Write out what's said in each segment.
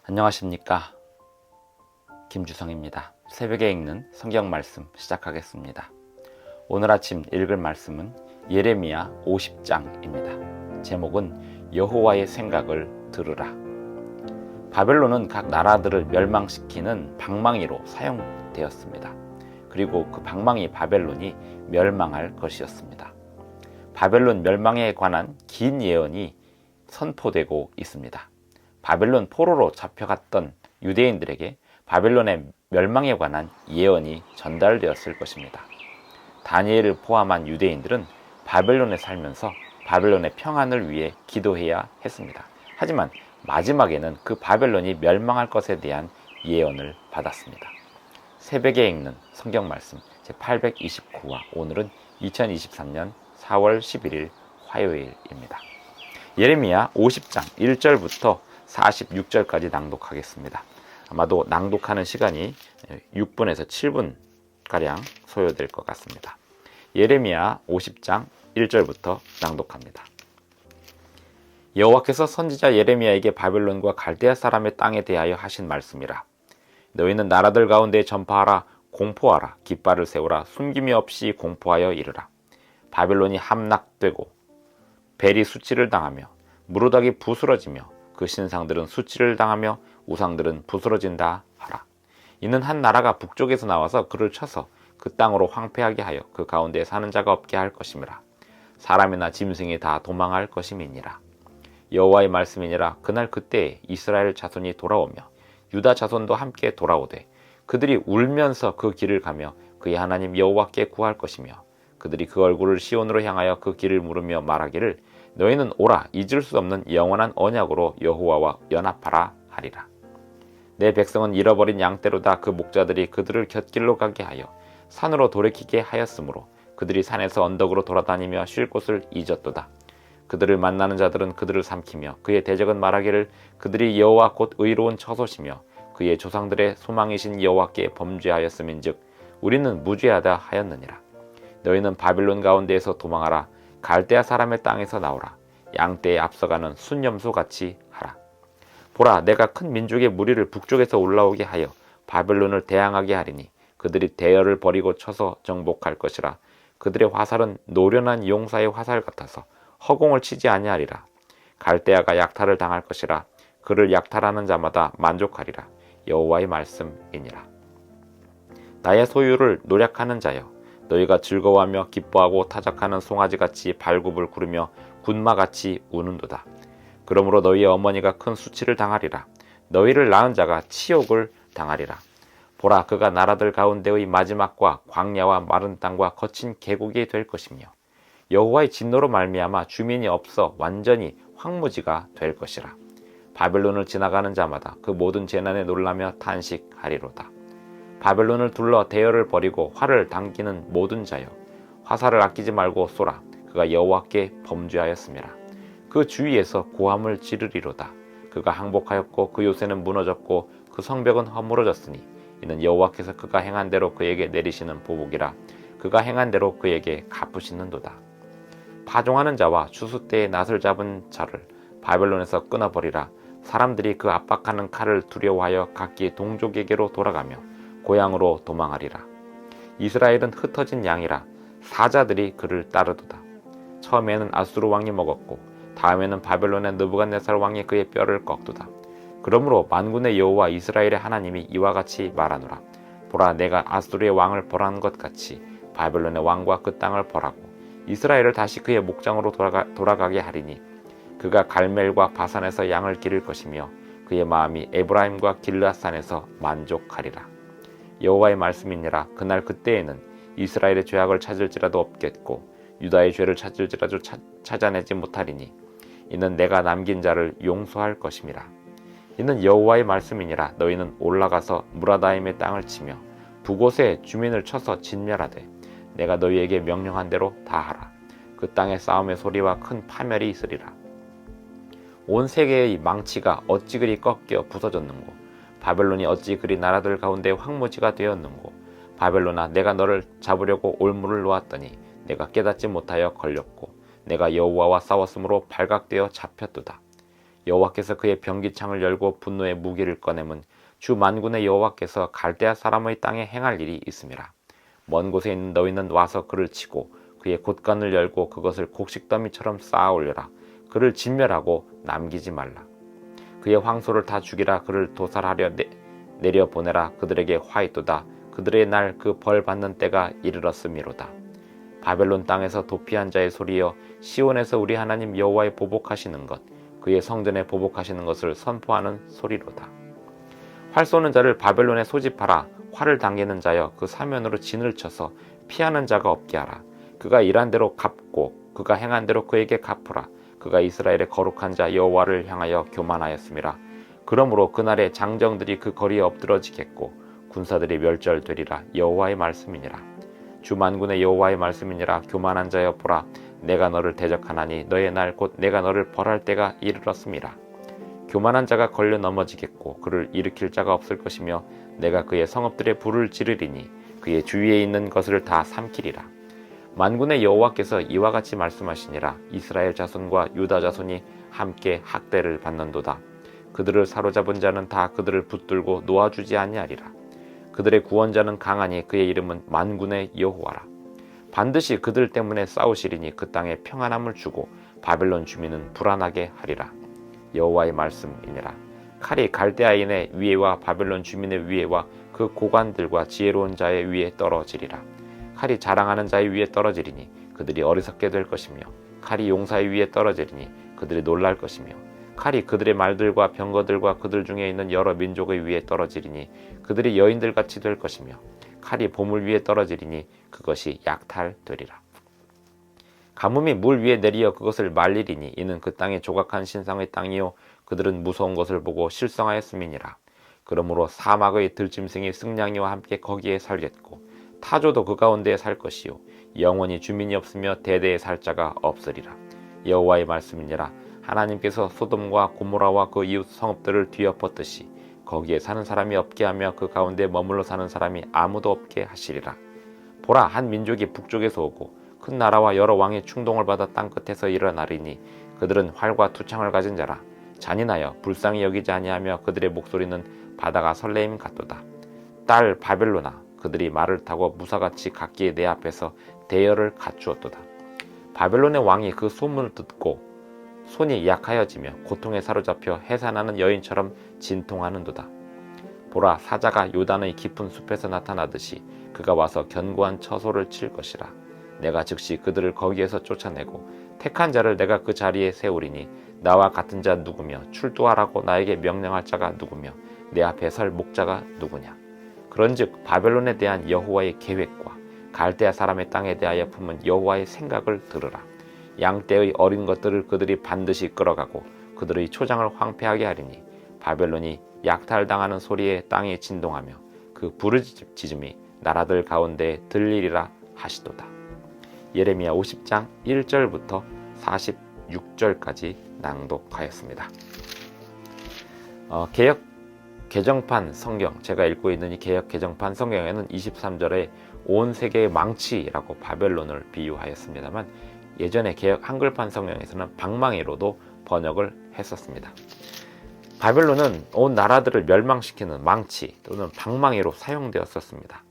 안녕하십니까, 김주성입니다. 새벽에 읽는 성경 말씀 시작하겠습니다. 오늘 아침 읽을 말씀은 예레미야 50장입니다. 제목은 여호와의 생각을 들으라. 바벨론은 각 나라들을 멸망시키는 방망이로 사용되었습니다. 그리고 그 방망이 바벨론이 멸망할 것이었습니다. 바벨론 멸망에 관한 긴 예언이 선포되고 있습니다. 바벨론 포로로 잡혀갔던 유대인들에게 바벨론의 멸망에 관한 예언이 전달되었을 것입니다. 다니엘을 포함한 유대인들은 바벨론에 살면서 바벨론의 평안을 위해 기도해야 했습니다. 하지만 마지막에는 그 바벨론이 멸망할 것에 대한 예언을 받았습니다. 새벽에 읽는 성경 말씀 제829화, 오늘은 2023년 4월 11일 화요일입니다. 예레미야 50장 1절부터 46절까지 낭독하겠습니다. 아마도 낭독하는 시간이 6분에서 7분가량 소요될 것 같습니다. 예레미야 50장 1절부터 낭독합니다. 여호와께서 선지자 예레미야에게 바벨론과 갈대아 사람의 땅에 대하여 하신 말씀이라. 너희는 나라들 가운데 전파하라, 공포하라, 깃발을 세우라, 숨김이 없이 공포하여 이르라. 바벨론이 함락되고 벨이 수치를 당하며 무르닥이 부스러지며 그 신상들은 수치를 당하며 우상들은 부스러진다 하라. 이는 한 나라가 북쪽에서 나와서 그를 쳐서 그 땅으로 황폐하게 하여 그 가운데 사는 자가 없게 할 것임이라. 사람이나 짐승이 다 도망할 것임이니라. 여호와의 말씀이니라. 그날 그때에 이스라엘 자손이 돌아오며 유다 자손도 함께 돌아오되 그들이 울면서 그 길을 가며 그의 하나님 여호와께 구할 것이며 그들이 그 얼굴을 시온으로 향하여 그 길을 물으며 말하기를 너희는 오라, 잊을 수 없는 영원한 언약으로 여호와와 연합하라 하리라. 내 백성은 잃어버린 양떼로다. 그 목자들이 그들을 곁길로 가게 하여 산으로 돌이키게 하였으므로 그들이 산에서 언덕으로 돌아다니며 쉴 곳을 잊었도다. 그들을 만나는 자들은 그들을 삼키며 그의 대적은 말하기를 그들이 여호와 곧 의로운 처소시며 그의 조상들의 소망이신 여호와께 범죄하였음인즉 우리는 무죄하다 하였느니라. 너희는 바빌론 가운데에서 도망하라. 갈대아 사람의 땅에서 나오라. 양떼에 앞서가는 순염소같이 하라. 보라, 내가 큰 민족의 무리를 북쪽에서 올라오게 하여 바벨론을 대항하게 하리니 그들이 대열을 버리고 쳐서 정복할 것이라. 그들의 화살은 노련한 용사의 화살 같아서 허공을 치지 아니하리라. 갈대아가 약탈을 당할 것이라. 그를 약탈하는 자마다 만족하리라. 여호와의 말씀이니라. 나의 소유를 노력하는 자여, 너희가 즐거워하며 기뻐하고 타작하는 송아지같이 발굽을 구르며 군마같이 우는도다. 그러므로 너희의 어머니가 큰 수치를 당하리라. 너희를 낳은 자가 치욕을 당하리라. 보라, 그가 나라들 가운데의 마지막과 광야와 마른 땅과 거친 계곡이 될 것이며 여호와의 진노로 말미암아 주민이 없어 완전히 황무지가 될 것이라. 바벨론을 지나가는 자마다 그 모든 재난에 놀라며 탄식하리로다. 바벨론을 둘러 대열을 버리고 활을 당기는 모든 자여, 화살을 아끼지 말고 쏘라. 그가 여호와께 범죄하였음이라. 그 주위에서 고함을 지르리로다. 그가 항복하였고 그 요새는 무너졌고 그 성벽은 허물어졌으니 이는 여호와께서 그가 행한 대로 그에게 내리시는 보복이라. 그가 행한 대로 그에게 갚으시는도다. 파종하는 자와 추수 때에 낫을 잡은 자를 바벨론에서 끊어버리라. 사람들이 그 압박하는 칼을 두려워하여 각기 동족에게로 돌아가며 고향으로 도망하리라. 이스라엘은 흩어진 양이라. 사자들이 그를 따르도다. 처음에는 아수르 왕이 먹었고 다음에는 바벨론의 느부갓네살 왕이 그의 뼈를 꺾도다. 그러므로 만군의 여호와 이스라엘의 하나님이 이와 같이 말하노라. 보라, 내가 아수르의 왕을 벌한 것 같이 바벨론의 왕과 그 땅을 벌하고 이스라엘을 다시 그의 목장으로 돌아가게 하리니 그가 갈멜과 바산에서 양을 기를 것이며 그의 마음이 에브라임과 길르앗산에서 만족하리라. 여호와의 말씀이니라. 그날 그때에는 이스라엘의 죄악을 찾을지라도 없겠고 유다의 죄를 찾을지라도 찾아내지 못하리니 이는 내가 남긴 자를 용서할 것임이라. 이는 여호와의 말씀이니라. 너희는 올라가서 무라다임의 땅을 치며 두 곳에 주민을 쳐서 진멸하되 내가 너희에게 명령한 대로 다 하라. 그 땅에 싸움의 소리와 큰 파멸이 있으리라. 온 세계의 망치가 어찌 그리 꺾여 부서졌는고, 바벨론이 어찌 그리 나라들 가운데 황무지가 되었는고. 바벨론아, 내가 너를 잡으려고 올무를 놓았더니 내가 깨닫지 못하여 걸렸고 내가 여호와와 싸웠으므로 발각되어 잡혔도다. 여호와께서 그의 병기창을 열고 분노의 무기를 꺼내면 주 만군의 여호와께서 갈대아 사람의 땅에 행할 일이 있음이라. 먼 곳에 있는 너희는 와서 그를 치고 그의 곳간을 열고 그것을 곡식더미처럼 쌓아 올려라. 그를 진멸하고 남기지 말라. 그의 황소를 다 죽이라. 그를 도살하려 내려보내라. 그들에게 화있도다. 그들의 날 그 벌 받는 때가 이르렀음이로다. 바벨론 땅에서 도피한 자의 소리여, 시온에서 우리 하나님 여호와의 보복하시는 것, 그의 성전에 보복하시는 것을 선포하는 소리로다. 활 쏘는 자를 바벨론에 소집하라. 활을 당기는 자여, 그 사면으로 진을 쳐서 피하는 자가 없게 하라. 그가 일한 대로 갚고 그가 행한 대로 그에게 갚으라. 그가 이스라엘의 거룩한 자 여호와를 향하여 교만하였음이라. 그러므로 그날에 장정들이 그 거리에 엎드러지겠고 군사들이 멸절되리라. 여호와의 말씀이니라. 주 만군의 여호와의 말씀이니라. 교만한 자여 보라, 내가 너를 대적하나니 너의 날 곧 내가 너를 벌할 때가 이르렀음이라. 교만한 자가 걸려 넘어지겠고 그를 일으킬 자가 없을 것이며 내가 그의 성읍들의 불을 지르리니 그의 주위에 있는 것을 다 삼키리라. 만군의 여호와께서 이와 같이 말씀하시니라. 이스라엘 자손과 유다 자손이 함께 학대를 받는도다. 그들을 사로잡은 자는 다 그들을 붙들고 놓아주지 아니하리라. 그들의 구원자는 강하니 그의 이름은 만군의 여호와라. 반드시 그들 때문에 싸우시리니 그 땅에 평안함을 주고 바벨론 주민은 불안하게 하리라. 여호와의 말씀이니라. 칼이 갈대아인의 위에와 바벨론 주민의 위에와 그 고관들과 지혜로운 자의 위에 떨어지리라. 칼이 자랑하는 자의 위에 떨어지리니 그들이 어리석게 될 것이며, 칼이 용사의 위에 떨어지리니 그들이 놀랄 것이며, 칼이 그들의 말들과 병거들과 그들 중에 있는 여러 민족의 위에 떨어지리니 그들이 여인들같이 될 것이며, 칼이 보물 위에 떨어지리니 그것이 약탈되리라. 가뭄이 물 위에 내리어 그것을 말리리니 이는 그 땅에 조각한 신상의 땅이요 그들은 무서운 것을 보고 실성하였음이니라. 그러므로 사막의 들짐승이 승냥이와 함께 거기에 살겠고 타조도 그 가운데에 살 것이요 영원히 주민이 없으며 대대에 살 자가 없으리라. 여호와의 말씀이니라. 하나님께서 소돔과 고모라와 그 이웃 성읍들을 뒤엎었듯이 거기에 사는 사람이 없게 하며 그 가운데 머물러 사는 사람이 아무도 없게 하시리라. 보라, 한 민족이 북쪽에서 오고 큰 나라와 여러 왕의 충동을 받아 땅끝에서 일어나리니 그들은 활과 투창을 가진 자라. 잔인하여 불쌍히 여기지 아니하며 그들의 목소리는 바다가 설레임 같도다. 딸 바벨로나, 그들이 말을 타고 무사같이 각기 내 앞에서 대열을 갖추었도다. 바벨론의 왕이 그 소문을 듣고 손이 약하여지며 고통에 사로잡혀 해산하는 여인처럼 진통하는도다. 보라, 사자가 요단의 깊은 숲에서 나타나듯이 그가 와서 견고한 처소를 칠 것이라. 내가 즉시 그들을 거기에서 쫓아내고 택한 자를 내가 그 자리에 세우리니 나와 같은 자 누구며 출두하라고 나에게 명령할 자가 누구며 내 앞에 설 목자가 누구냐. 그런즉 바벨론에 대한 여호와의 계획과 갈대아 사람의 땅에 대하여 품은 여호와의 생각을 들으라. 양떼의 어린 것들을 그들이 반드시 끌어가고 그들의 초장을 황폐하게 하리니 바벨론이 약탈당하는 소리에 땅이 진동하며 그 부르짖음이 나라들 가운데 들리리라 하시도다. 예레미야 50장 1절부터 46절까지 낭독하였습니다. 개역 개정판 성경, 제가 읽고 있는 이 개역 개정판 성경에는 23절에 온 세계의 망치라고 바벨론을 비유하였습니다만 예전에 개역 한글판 성경에서는 방망이로도 번역을 했었습니다. 바벨론은 온 나라들을 멸망시키는 망치 또는 방망이로 사용되었었습니다.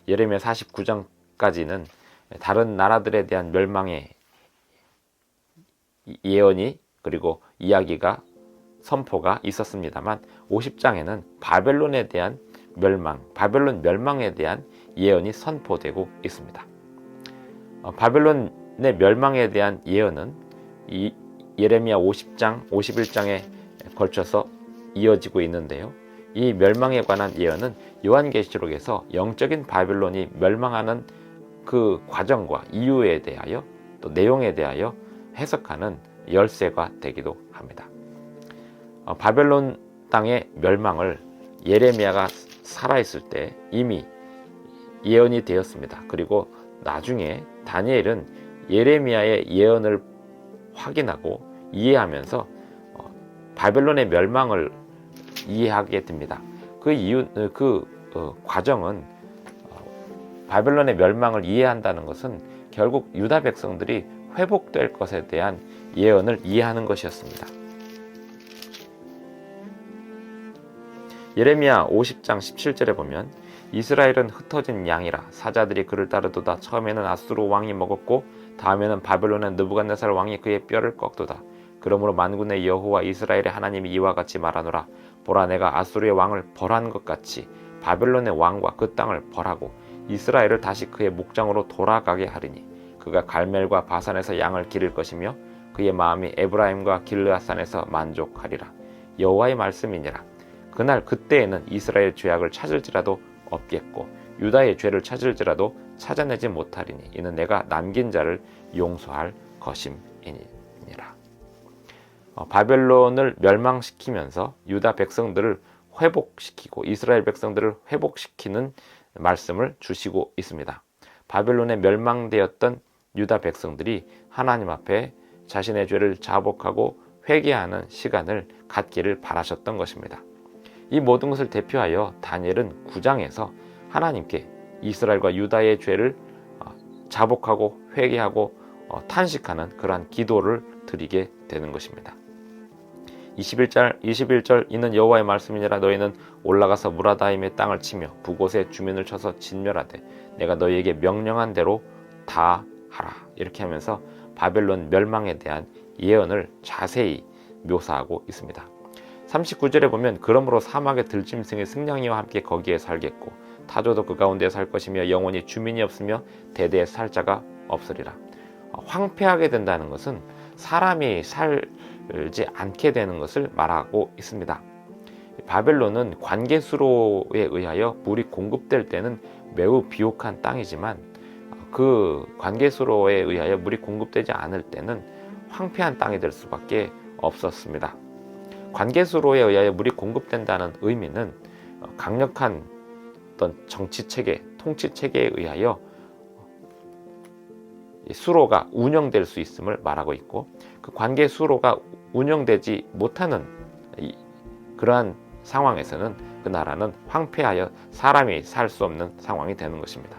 예레미야 49장까지는 다른 나라들에 대한 멸망의 예언이 그리고 이야기가 선포가 있었습니다만 50장에는 바벨론에 대한 멸망, 바벨론 멸망에 대한 예언이 선포되고 있습니다. 바벨론의 멸망에 대한 예언은 이 예레미야 50장, 51장에 걸쳐서 이어지고 있는데요. 이 멸망에 관한 예언은 요한계시록에서 영적인 바벨론이 멸망하는 그 과정과 이유에 대하여 또 내용에 대하여 해석하는 열쇠가 되기도 합니다. 바벨론 땅의 멸망을 예레미야가 살아있을 때 이미 예언이 되었습니다. 그리고 나중에 다니엘은 예레미야의 예언을 확인하고 이해하면서 바벨론의 멸망을 이해하게 됩니다. 과정은 바벨론의 멸망을 이해한다는 것은 결국 유다 백성들이 회복될 것에 대한 예언을 이해하는 것이었습니다. 예레미야 50장 17절에 보면 이스라엘은 흩어진 양이라 사자들이 그를 따르도다. 처음에는 아수르 왕이 먹었고 다음에는 바벨론의 느부갓네살 왕이 그의 뼈를 꺾도다. 그러므로 만군의 여호와 이스라엘의 하나님이 이와 같이 말하노라. 보라, 내가 아수르의 왕을 벌한 것 같이 바벨론의 왕과 그 땅을 벌하고 이스라엘을 다시 그의 목장으로 돌아가게 하리니 그가 갈멜과 바산에서 양을 기를 것이며 그의 마음이 에브라임과 길르앗산에서 만족하리라. 여호와의 말씀이니라. 그날 그때에는 이스라엘 죄악을 찾을지라도 없겠고 유다의 죄를 찾을지라도 찾아내지 못하리니 이는 내가 남긴 자를 용서할 것임이니라. 바벨론을 멸망시키면서 유다 백성들을 회복시키고 이스라엘 백성들을 회복시키는 말씀을 주시고 있습니다. 바벨론에 멸망되었던 유다 백성들이 하나님 앞에 자신의 죄를 자복하고 회개하는 시간을 갖기를 바라셨던 것입니다. 이 모든 것을 대표하여 다니엘은 9장에서 하나님께 이스라엘과 유다의 죄를 자복하고 회개하고 탄식하는 그러한 기도를 드리게 되는 것입니다. 21절 이는 여호와의 말씀이니라. 너희는 올라가서 무라다임의 땅을 치며 북곳의 주민을 쳐서 진멸하되 내가 너희에게 명령한 대로 다 하라. 이렇게 하면서 바벨론 멸망에 대한 예언을 자세히 묘사하고 있습니다. 39절에 보면 그러므로 사막의 들짐승의 승냥이와 함께 거기에 살겠고 타조도 그 가운데 살 것이며 영원히 주민이 없으며 대대에 살 자가 없으리라. 황폐하게 된다는 것은 사람이 살지 않게 되는 것을 말하고 있습니다. 바벨론은 관계수로에 의하여 물이 공급될 때는 매우 비옥한 땅이지만 그 관계수로에 의하여 물이 공급되지 않을 때는 황폐한 땅이 될 수밖에 없었습니다. 관계수로에 의하여 물이 공급된다는 의미는 강력한 어떤 정치체계, 통치체계에 의하여 수로가 운영될 수 있음을 말하고 있고 그 관계수로가 운영되지 못하는 그러한 상황에서는 그 나라는 황폐하여 사람이 살 수 없는 상황이 되는 것입니다.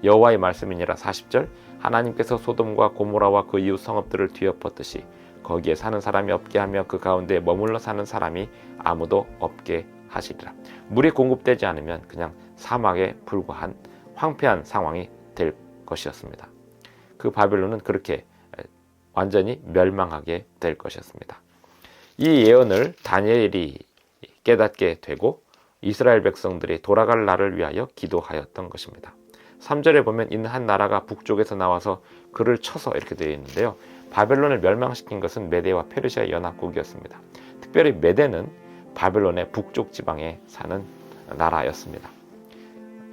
여호와의 말씀이니라. 40절 하나님께서 소돔과 고모라와 그 이웃 성읍들을 뒤엎었듯이 거기에 사는 사람이 없게 하며 그 가운데 머물러 사는 사람이 아무도 없게 하시리라. 물이 공급되지 않으면 그냥 사막에 불과한 황폐한 상황이 될 것이었습니다. 그 바벨론은 그렇게 완전히 멸망하게 될 것이었습니다. 이 예언을 다니엘이 깨닫게 되고 이스라엘 백성들이 돌아갈 날을 위하여 기도하였던 것입니다. 3절에 보면 이는 한 나라가 북쪽에서 나와서 그를 쳐서 이렇게 되어 있는데요. 바벨론을 멸망시킨 것은 메대와 페르시아 연합국이었습니다. 특별히 메대는 바벨론의 북쪽 지방에 사는 나라였습니다.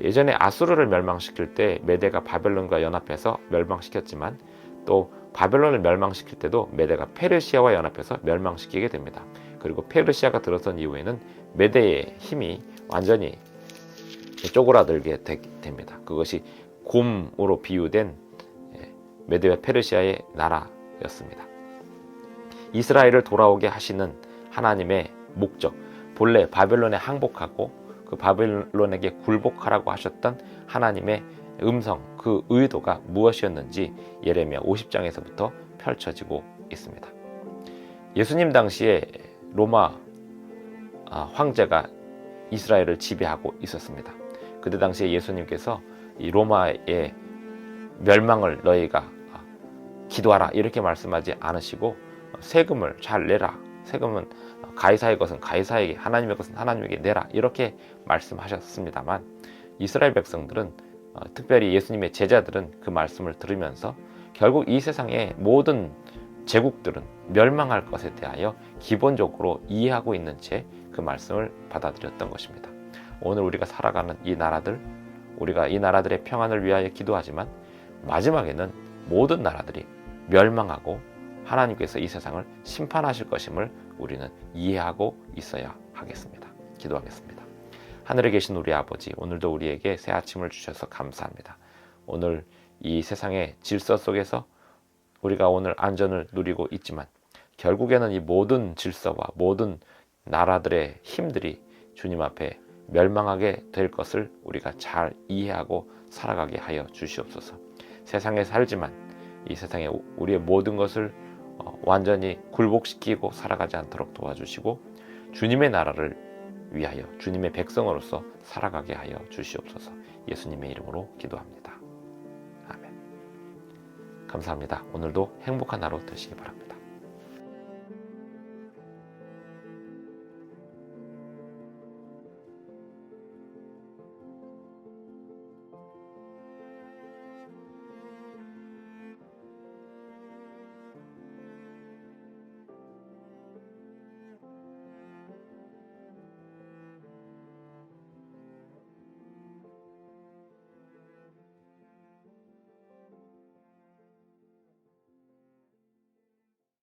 예전에 아수르를 멸망시킬 때 메대가 바벨론과 연합해서 멸망시켰지만 또 바벨론을 멸망시킬 때도 메대가 페르시아와 연합해서 멸망시키게 됩니다. 그리고 페르시아가 들어선 이후에는 메대의 힘이 완전히 쪼그라들게 됩니다. 그것이 곰으로 비유된 메대와 페르시아의 나라였습니다. 이스라엘을 돌아오게 하시는 하나님의 목적, 본래 바벨론에 항복하고 그 바벨론에게 굴복하라고 하셨던 하나님의 음성, 그 의도가 무엇이었는지 예레미야 50장에서부터 펼쳐지고 있습니다. 예수님 당시에 로마 황제가 이스라엘을 지배하고 있었습니다. 그때 당시에 예수님께서 이 로마의 멸망을 너희가 기도하라 이렇게 말씀하지 않으시고 세금을 잘 내라, 세금은 가이사의 것은 가이사에게, 하나님의 것은 하나님에게 내라 이렇게 말씀하셨습니다만 이스라엘 백성들은 특별히 예수님의 제자들은 그 말씀을 들으면서 결국 이 세상의 모든 제국들은 멸망할 것에 대하여 기본적으로 이해하고 있는 채 그 말씀을 받아들였던 것입니다. 오늘 우리가 살아가는 이 나라들, 우리가 이 나라들의 평안을 위하여 기도하지만 마지막에는 모든 나라들이 멸망하고 하나님께서 이 세상을 심판하실 것임을 우리는 이해하고 있어야 하겠습니다. 기도하겠습니다. 하늘에 계신 우리 아버지, 오늘도 우리에게 새 아침을 주셔서 감사합니다. 오늘 이 세상의 질서 속에서 우리가 오늘 안전을 누리고 있지만 결국에는 이 모든 질서와 모든 나라들의 힘들이 주님 앞에 멸망하게 될 것을 우리가 잘 이해하고 살아가게 하여 주시옵소서. 세상에 살지만 이 세상에 우리의 모든 것을 완전히 굴복시키고 살아가지 않도록 도와주시고 주님의 나라를 위하여 주님의 백성으로서 살아가게 하여 주시옵소서. 예수님의 이름으로 기도합니다. 아멘. 감사합니다. 오늘도 행복한 하루 되시기 바랍니다.